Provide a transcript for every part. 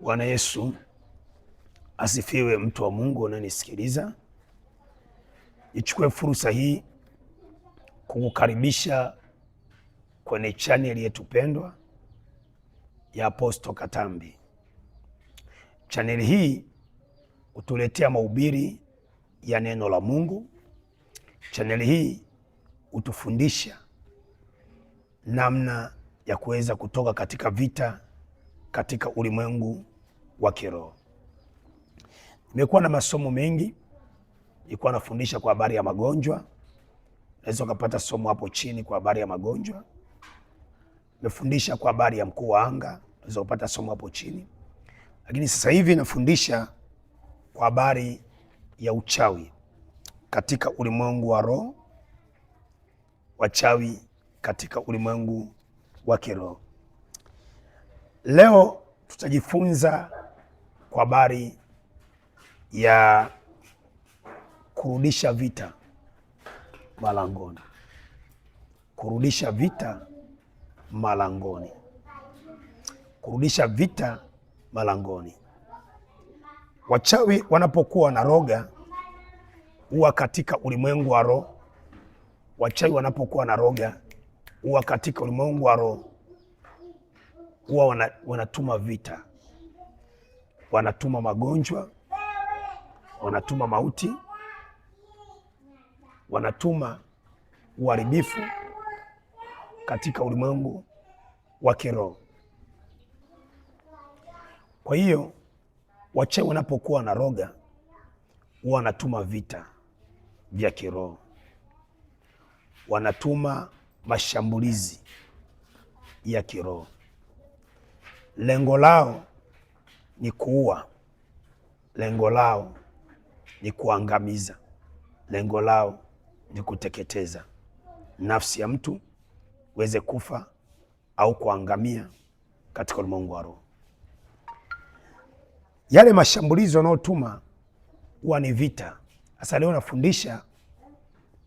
Bwana Yesu asifiwe. Mtu wa Mungu unanisikiliza, nichukue fursa hii kukukaribisha kwenye chaneli yetu pendwa ya Apostle Katambi. Chaneli hii hutuletea mahubiri ya neno la Mungu. Chaneli hii hutufundisha namna ya kuweza kutoka katika vita katika ulimwengu wa kiroho. Nimekuwa na masomo mengi, nilikuwa nafundisha kwa habari ya magonjwa. Unaweza ukapata somo hapo chini kwa habari ya magonjwa. Nimefundisha kwa habari ya mkuu wa anga, unaweza kupata somo hapo chini. Lakini sasa hivi nafundisha kwa habari ya uchawi katika ulimwengu wa roho, wachawi katika ulimwengu wa kiroho. Leo tutajifunza kwa habari ya kurudisha vita malangoni. Kurudisha vita malangoni. Kurudisha vita malangoni. Wachawi wanapokuwa wanaroga huwa katika ulimwengu wa roho. Wachawi wanapokuwa wanaroga huwa katika ulimwengu wa roho, huwa wanatuma vita, wanatuma magonjwa, wanatuma mauti, wanatuma uharibifu katika ulimwengu wa kiroho. Kwa hiyo wachawi wanapokuwa wanaroga huwa wanatuma vita vya kiroho, wanatuma mashambulizi ya kiroho. Lengo lao ni kuua, lengo lao ni kuangamiza, lengo lao ni kuteketeza nafsi ya mtu uweze kufa au kuangamia katika ulimwengu wa roho. Yale mashambulizi wanayotuma huwa ni vita. Sasa leo nafundisha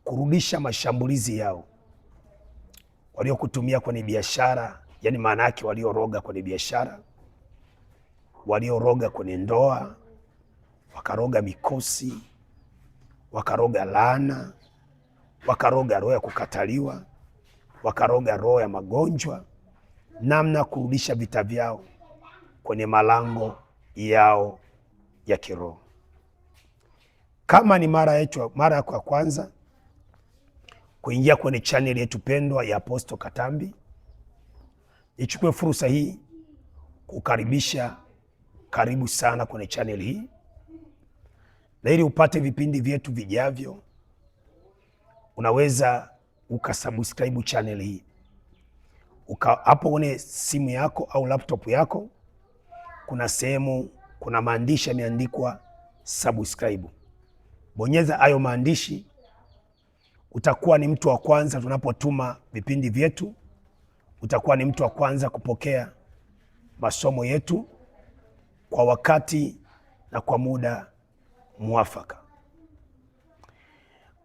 kurudisha mashambulizi yao waliokutumia kwenye biashara, yani maana yake walioroga kwenye biashara, walioroga kwenye ndoa, wakaroga mikosi, wakaroga laana, wakaroga roho ya kukataliwa, wakaroga roho ya magonjwa, namna kurudisha vita vyao kwenye malango yao ya kiroho. Kama ni mara yako ya kwanza kuingia kwenye channel yetu pendwa ya Apostle Katambi, nichukue fursa hii kukaribisha. Karibu sana kwenye channel hii, na ili upate vipindi vyetu vijavyo unaweza ukasubscribe channel hii. Hapo kwenye simu yako au laptop yako kuna sehemu, kuna maandishi yameandikwa subscribe. Bonyeza hayo maandishi, utakuwa ni mtu wa kwanza tunapotuma vipindi vyetu. Utakuwa ni mtu wa kwanza kupokea masomo yetu kwa wakati na kwa muda mwafaka.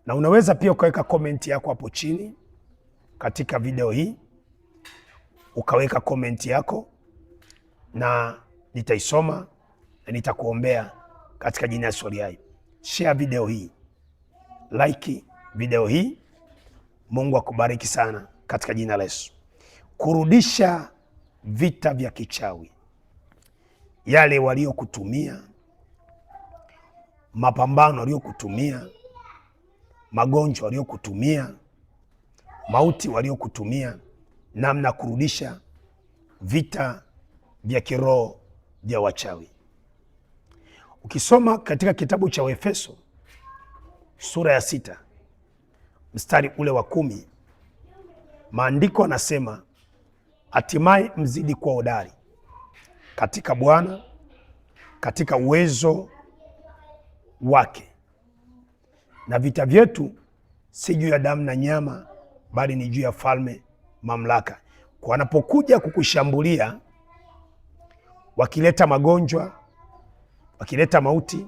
Na unaweza pia ukaweka komenti yako hapo chini katika video hii, ukaweka komenti yako na nitaisoma na nitakuombea katika jina la Yesu. Share video hii, like video hii. Mungu akubariki sana katika jina la Yesu. Kurudisha vita vya kichawi, yale waliokutumia, mapambano waliokutumia, magonjwa waliokutumia, mauti waliokutumia, namna kurudisha vita vya kiroho vya wachawi. Ukisoma katika kitabu cha Waefeso sura ya 6 mstari ule wa 10, maandiko yanasema, hatimaye mzidi kuwa hodari katika Bwana, katika uwezo wake. Na vita vyetu si juu ya damu na nyama, bali ni juu ya falme, mamlaka. Kwa wanapokuja kukushambulia, wakileta magonjwa, wakileta mauti,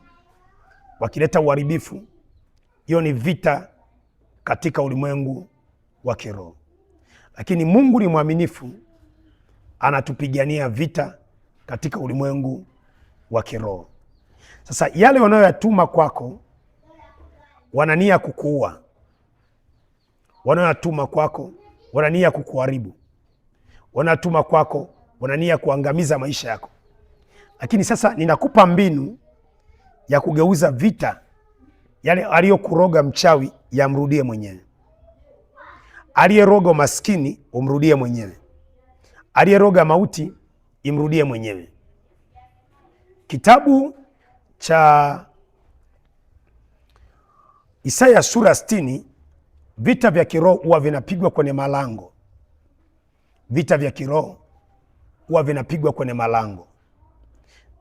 wakileta uharibifu, hiyo ni vita katika ulimwengu wa kiroho. Lakini Mungu ni mwaminifu, anatupigania vita katika ulimwengu wa kiroho. Sasa yale wanayoyatuma kwako wanania kukuua, wanayoyatuma kwako wanania kukuharibu, wanatuma kwako wanania kuangamiza maisha yako. Lakini sasa ninakupa mbinu ya kugeuza vita yale aliyokuroga mchawi yamrudie mwenyewe. Aliyeroga maskini umrudie mwenyewe. Aliyeroga mauti imrudie mwenyewe. Kitabu cha Isaya sura 60, vita vya kiroho huwa vinapigwa kwenye malango. Vita vya kiroho huwa vinapigwa kwenye malango,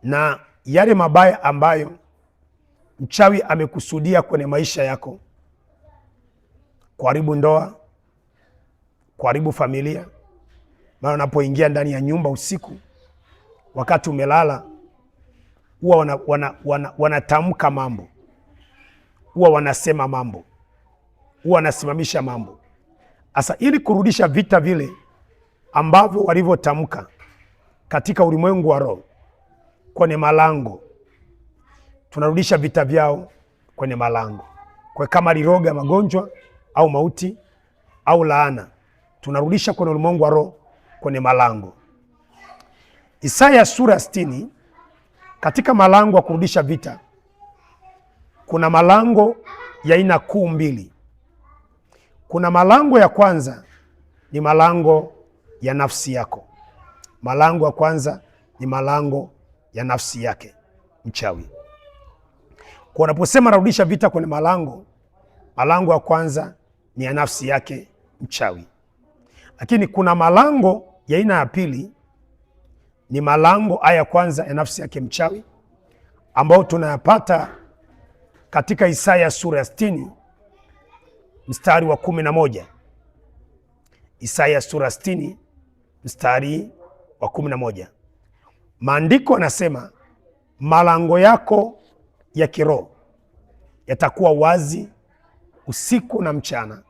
na yale mabaya ambayo mchawi amekusudia kwenye maisha yako, kuharibu ndoa, kuharibu familia. Maana unapoingia ndani ya nyumba usiku wakati umelala, huwa wanatamka mambo, huwa wanasema mambo, huwa wanasimamisha mambo. Asa ili kurudisha vita vile ambavyo walivyotamka katika ulimwengu wa roho kwenye malango, tunarudisha vita vyao kwenye malango. Kwa kama liroga magonjwa au mauti au laana, tunarudisha kwenye ulimwengu wa roho kwenye malango. Isaya sura 60, katika malango ya kurudisha vita kuna malango ya aina kuu mbili. Kuna malango ya kwanza ni malango ya nafsi yako. Malango ya kwanza ni malango ya nafsi yake mchawi. Kwa unaposema narudisha vita kwenye malango, malango ya kwanza ni ya nafsi yake mchawi. Lakini kuna malango ya aina ya pili, ni malango haya kwanza ya nafsi yake mchawi, ambao tunayapata katika Isaya sura ya 60 mstari wa 11. Isaya sura 60 mstari wa 11. Maandiko yanasema malango yako ya kiroho yatakuwa wazi usiku na mchana,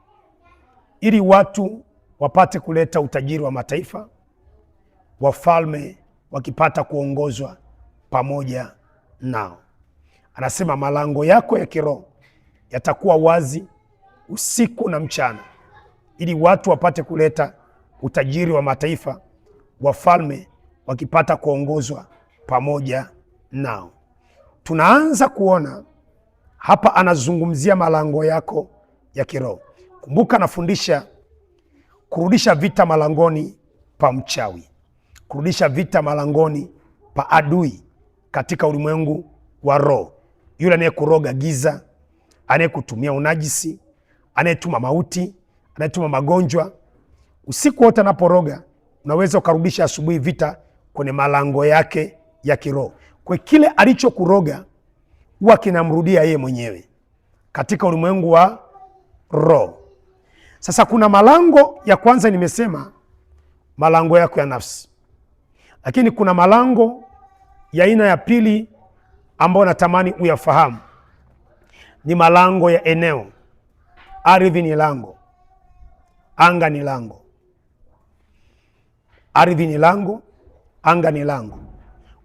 ili watu wapate kuleta utajiri wa mataifa, wafalme wakipata kuongozwa pamoja nao. Anasema malango yako ya kiroho yatakuwa wazi usiku na mchana, ili watu wapate kuleta utajiri wa mataifa, wafalme wakipata kuongozwa pamoja nao. Tunaanza kuona hapa anazungumzia malango yako ya kiroho. Kumbuka nafundisha kurudisha vita malangoni pa mchawi, kurudisha vita malangoni pa adui katika ulimwengu wa roho. Yule anayekuroga giza, anayekutumia unajisi, anayetuma mauti, anayetuma magonjwa, usiku wote anaporoga, unaweza ukarudisha asubuhi vita kwenye malango yake ya kiroho. Kwa kile alichokuroga huwa kinamrudia yeye mwenyewe katika ulimwengu wa roho. Sasa kuna malango ya kwanza, nimesema malango yako ya nafsi, lakini kuna malango ya aina ya pili ambayo natamani uyafahamu. Ni malango ya eneo. Ardhi ni lango, anga ni lango. Ardhi ni lango, anga ni lango.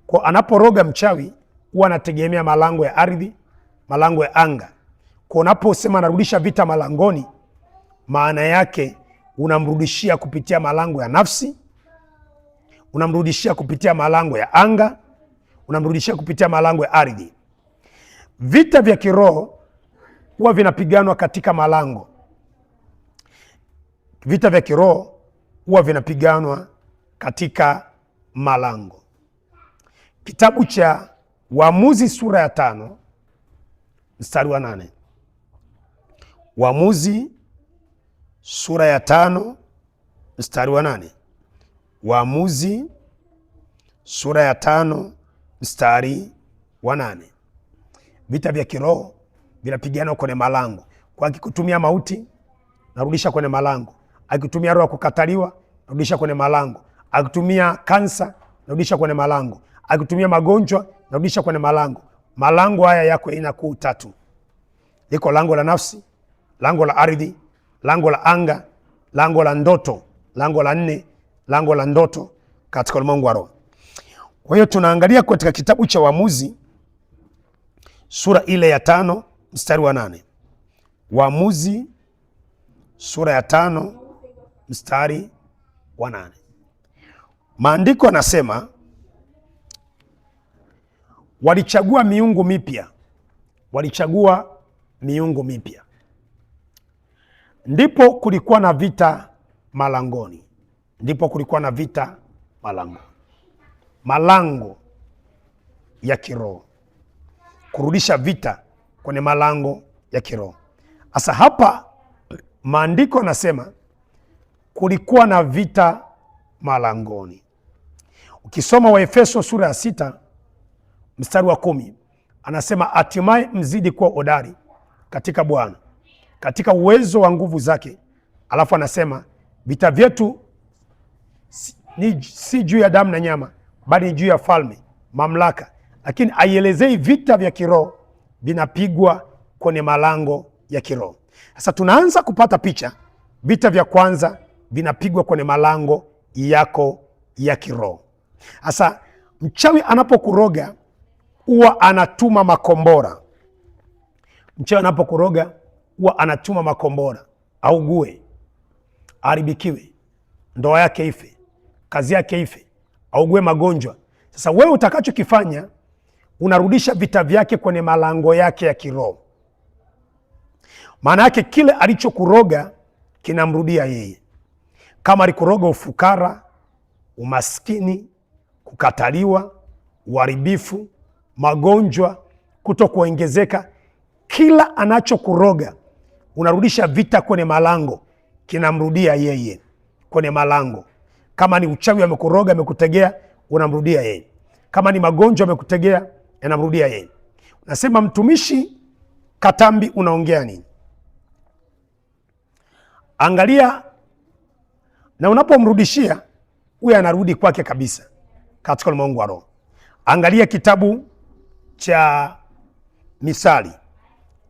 Kwa anaporoga mchawi huwa anategemea malango ya ardhi, malango ya anga. Kwa unaposema narudisha vita malangoni, maana yake unamrudishia kupitia malango ya nafsi, unamrudishia kupitia malango ya anga, unamrudishia kupitia malango ya ardhi. Vita vya kiroho huwa vinapiganwa katika malango. Vita vya kiroho huwa vinapiganwa katika malango. Kitabu cha Waamuzi sura ya 5 mstari wa 8. Waamuzi sura ya 5 mstari wa 8. Waamuzi sura ya 5 mstari wa 8. Vita vya kiroho vinapigana kwenye malango. Kwa akikutumia mauti, narudisha kwenye malango. Akitumia roho ya kukataliwa, narudisha kwenye malango. Akitumia kansa, narudisha kwenye malango. Akitumia magonjwa, narudisha kwenye malango. Malango haya yako aina kuu 3. Liko lango la nafsi, lango la ardhi, lango la anga, lango la ndoto. Lango la 4, lango la ndoto katika ulimwengu wa roho. Kwa hiyo tunaangalia katika kitabu cha Waamuzi sura ile ya 5 mstari wa 8. Waamuzi sura ya 5 mstari wa 8. Maandiko yanasema walichagua miungu mipya, walichagua miungu mipya, ndipo kulikuwa na vita malangoni, ndipo kulikuwa na vita malangoni. Malango ya kiroho, kurudisha vita kwenye malango ya kiroho. Sasa hapa maandiko yanasema kulikuwa na vita malangoni. Ukisoma Waefeso sura ya 6 mstari wa 10, anasema hatimaye mzidi kuwa hodari katika Bwana, katika uwezo wa nguvu zake. Alafu anasema vita vyetu si juu ya damu na nyama, bali ni juu ya falme, mamlaka. Lakini aielezei vita vya kiroho vinapigwa kwenye malango ya kiroho. Sasa tunaanza kupata picha, vita vya kwanza vinapigwa kwenye malango yako ya kiroho. Sasa mchawi anapokuroga huwa anatuma makombora. Mchawi anapokuroga huwa anatuma makombora, augue, aharibikiwe, ndoa yake ife, kazi yake ife, augue magonjwa. Sasa wewe utakachokifanya, unarudisha vita vyake kwenye malango yake ya kiroho. Maana yake kile alichokuroga kinamrudia yeye. Kama alikuroga ufukara, umaskini, kukataliwa, uharibifu, magonjwa, kutokuongezeka, kila anachokuroga unarudisha vita kwenye malango, kinamrudia yeye kwenye malango. Kama ni uchawi amekuroga, amekutegea, unamrudia yeye. Kama ni magonjwa amekutegea, yanamrudia yeye. Nasema mtumishi Katambi, unaongea nini? Angalia, na unapomrudishia huyu anarudi kwake kabisa katika ulimwengu wa roho. Angalia kitabu cha Misali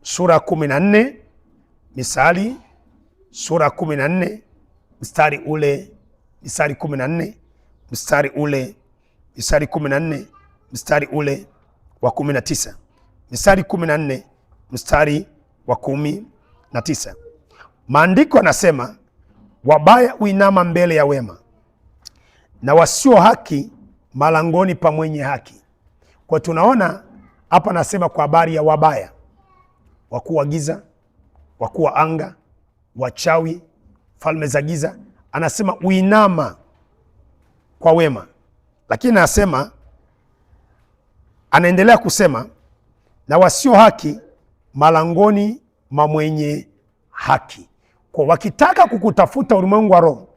sura 14, Misali sura 14 mstari ule, Misali 14 mstari ule, Misali 14 mstari ule wa 19, Misali 14 mstari wa 19. Maandiko yanasema wabaya uinama mbele ya wema, na wasio haki malangoni pa mwenye haki. Kwa tunaona hapa nasema kwa habari ya wabaya, wakuu wa giza, wakuu wa anga, wachawi, falme za giza. Anasema uinama kwa wema, lakini anasema, anaendelea kusema na wasio haki malangoni ma mwenye haki. Kwa wakitaka kukutafuta ulimwengu wa roho,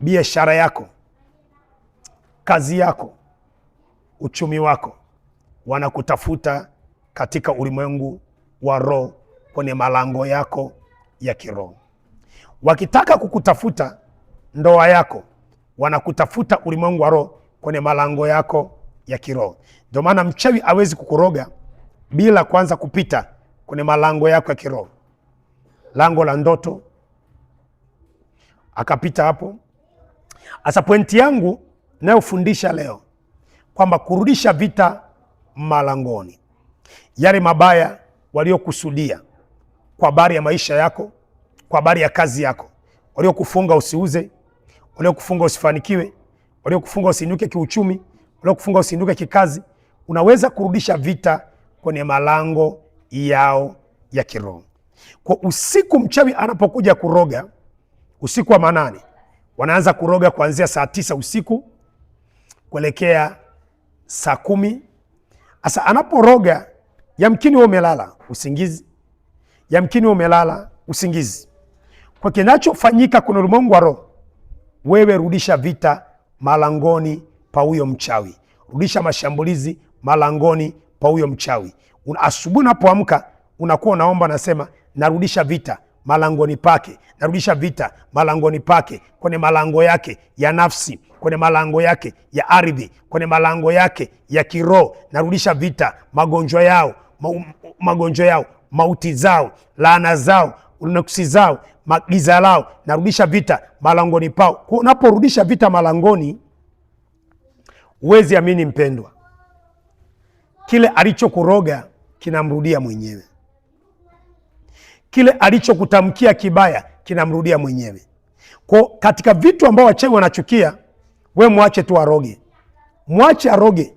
biashara yako, kazi yako, uchumi wako, wanakutafuta katika ulimwengu wa roho kwenye malango yako ya kiroho. Wakitaka kukutafuta ndoa yako, wanakutafuta ulimwengu wa roho kwenye malango yako ya kiroho. Ndio maana mchawi hawezi kukuroga bila kwanza kupita kwenye malango yako ya kiroho. Lango la ndoto akapita hapo. Asa pointi yangu nayofundisha leo kwamba kurudisha vita malangoni, yale mabaya waliokusudia kwa habari ya maisha yako, kwa habari ya kazi yako, waliokufunga usiuze, waliokufunga usifanikiwe, waliokufunga usiinuke kiuchumi, waliokufunga usiinuke kikazi, unaweza kurudisha vita kwenye malango yao ya kiroho. Kwa usiku mchawi anapokuja kuroga, usiku wa manane, wanaanza kuroga kuanzia saa 9 usiku kuelekea saa 10. Asa anaporoga, yamkini wewe umelala usingizi, yamkini wewe umelala usingizi. Kwa kinachofanyika kuna ulimwengu wa roho, wewe rudisha vita malangoni pa huyo mchawi, rudisha mashambulizi malangoni pa huyo mchawi. Asubuhi unapoamka unakuwa unaomba, nasema narudisha vita malangoni pake, narudisha vita malangoni pake, kwenye malango yake ya nafsi, kwenye malango yake ya ardhi, kwenye malango yake ya kiroho. Narudisha vita magonjwa yao, mauti zao, laana zao, nuksi zao, magiza lao, narudisha vita malangoni pao. Unaporudisha vita malangoni, Uwezi amini mpendwa, kile alichokuroga kinamrudia mwenyewe. Kile alichokutamkia kibaya kinamrudia mwenyewe. Kwa katika vitu ambao wachawi wanachukia, we mwache tu aroge. Mwache aroge.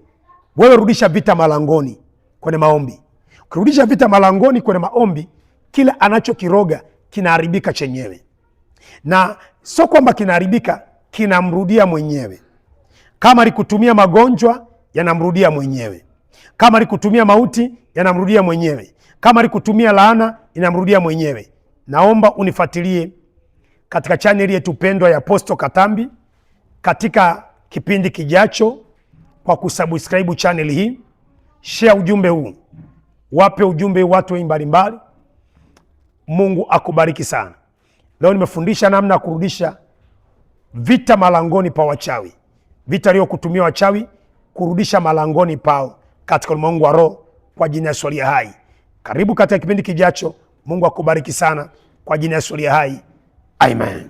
Wewe rudisha vita malangoni kwenye maombi. Ukirudisha vita malangoni kwenye maombi, kile anachokiroga kinaharibika chenyewe. Na sio kwamba kinaharibika, kinamrudia mwenyewe. Kama alikutumia magonjwa, yanamrudia mwenyewe. Kama alikutumia mauti, yanamrudia mwenyewe. Kama alikutumia laana, inamrudia mwenyewe. Naomba unifuatilie katika chaneli yetu pendwa ya Apostle Katambi katika kipindi kijacho kwa kusubscribe channel hii. Share ujumbe huu, wape ujumbe watu mbalimbali. Mungu akubariki sana. Leo nimefundisha namna ya kurudisha vita malangoni pa wachawi. Vita leo kutumia wachawi kurudisha malangoni pao katika ulimwengu wa roho kwa jina la Yesu aliye hai. Karibu katika kipindi kijacho. Mungu akubariki sana kwa jina la Yesu aliye hai. Amen.